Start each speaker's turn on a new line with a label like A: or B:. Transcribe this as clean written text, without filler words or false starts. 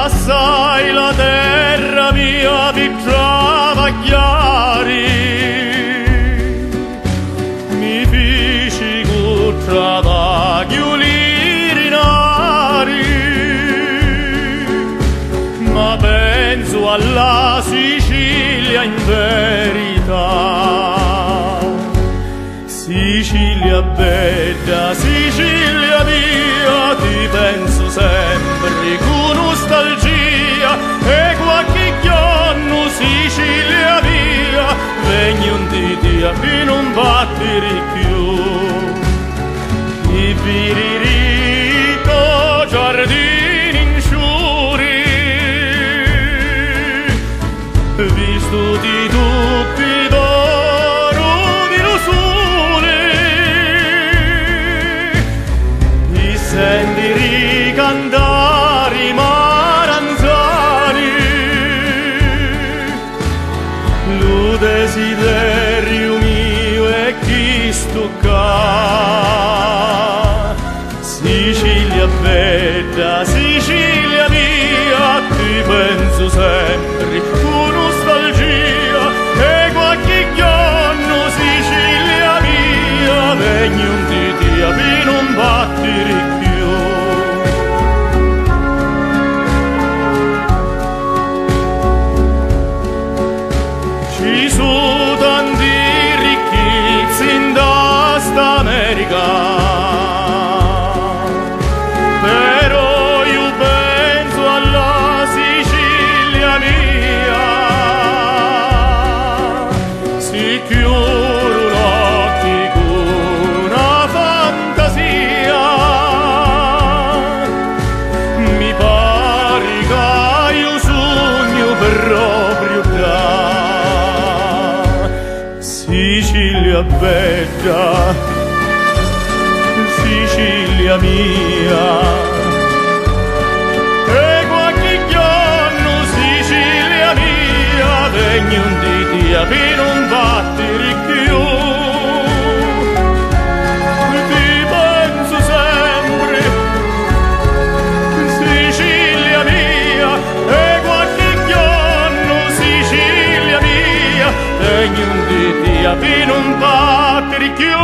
A: assai la terra mia vi travagliare, mi feci con travaglio lirinari, ma penso alla Sicilia in verità. Sicilia bella, Sicilia mia, ti penso sempre con nostalgia, e qualche giorno Sicilia mia, vengo un dì a non battere più. I viririto giardini in sciuri, visto di dubbi d'oro di rosone, i senti ricantare i maranzani, lo desiderio mio è chi stucca. Sicilia bella, Sicilia mia, ti penso sempre con nostalgia, e qualche giorno Sicilia mia, vengo un dì a non battere più. Ci sono tanti ricchezze in questa America, però io penso alla Sicilia mia. Si chiudono l'occhi con una fantasia, mi pare che io sogno proprio qua. Sicilia bella, Sicilia mia, e qualche giorno Sicilia mia, vengo un dì a non battere più. Ti penso sempre, Sicilia mia, e qualche giorno Sicilia mia, vengo un dì a non battere più.